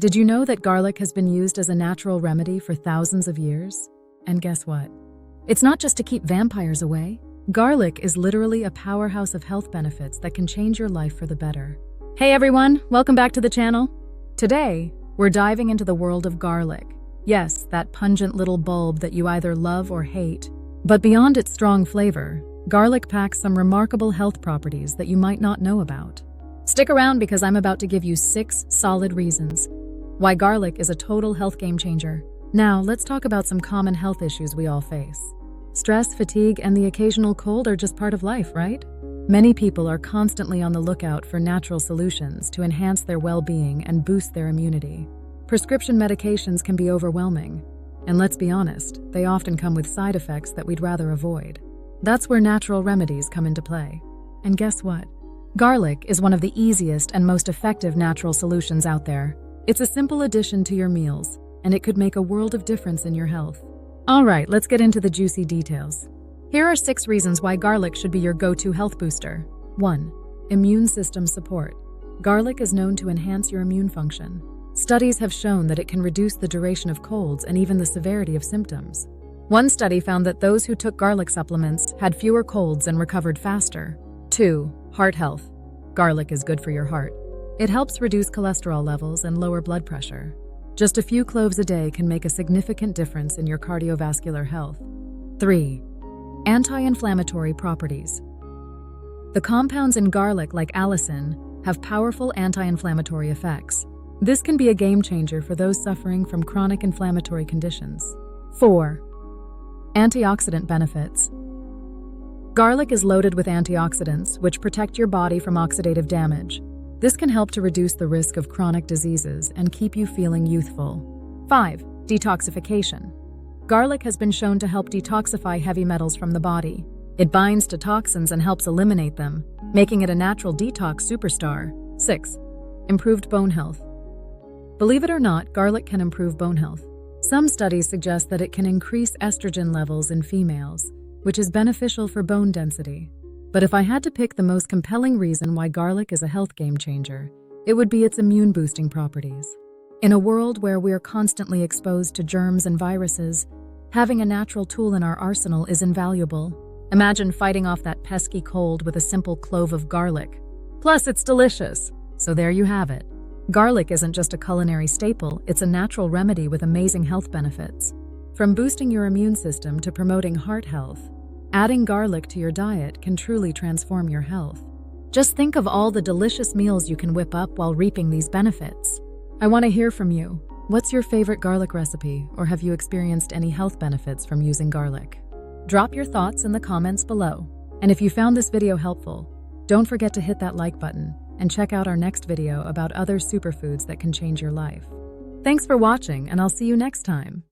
Did you know that garlic has been used as a natural remedy for thousands of years? And guess what? It's not just to keep vampires away. Garlic is literally a powerhouse of health benefits that can change your life for the better. Hey everyone, welcome back to the channel. Today, we're diving into the world of garlic. Yes, that pungent little bulb that you either love or hate. But beyond its strong flavor, garlic packs some remarkable health properties that you might not know about. Stick around because I'm about to give you 6 solid reasons why garlic is a total health game changer. Now, let's talk about some common health issues we all face. Stress, fatigue, and the occasional cold are just part of life, right? Many people are constantly on the lookout for natural solutions to enhance their well-being and boost their immunity. Prescription medications can be overwhelming, and let's be honest, they often come with side effects that we'd rather avoid. That's where natural remedies come into play. And guess what? Garlic is one of the easiest and most effective natural solutions out there. It's a simple addition to your meals, and it could make a world of difference in your health. All right, let's get into the juicy details. Here are 6 reasons why garlic should be your go-to health booster. 1. Immune system support. Garlic is known to enhance your immune function. Studies have shown that it can reduce the duration of colds and even the severity of symptoms. One study found that those who took garlic supplements had fewer colds and recovered faster. 2. Heart health. Garlic is good for your heart. It helps reduce cholesterol levels and lower blood pressure. Just a few cloves a day can make a significant difference in your cardiovascular health. 3. Anti-inflammatory properties. The compounds in garlic, like allicin, have powerful anti-inflammatory effects. This can be a game changer for those suffering from chronic inflammatory conditions. 4. Antioxidant benefits. Garlic is loaded with antioxidants, which protect your body from oxidative damage. This can help to reduce the risk of chronic diseases and keep you feeling youthful. 5. Detoxification. Garlic has been shown to help detoxify heavy metals from the body. It binds to toxins and helps eliminate them, making it a natural detox superstar. 6. Improved bone health. Believe it or not, garlic can improve bone health. Some studies suggest that it can increase estrogen levels in females, which is beneficial for bone density. But if I had to pick the most compelling reason why garlic is a health game changer, it would be its immune-boosting properties. In a world where we're constantly exposed to germs and viruses, having a natural tool in our arsenal is invaluable. Imagine fighting off that pesky cold with a simple clove of garlic. Plus, it's delicious. So there you have it. Garlic isn't just a culinary staple, it's a natural remedy with amazing health benefits. From boosting your immune system to promoting heart health, adding garlic to your diet can truly transform your health. Just think of all the delicious meals you can whip up while reaping these benefits. I want to hear from you. What's your favorite garlic recipe, or have you experienced any health benefits from using garlic? Drop your thoughts in the comments below. And if you found this video helpful, don't forget to hit that like button and check out our next video about other superfoods that can change your life. Thanks for watching, and I'll see you next time.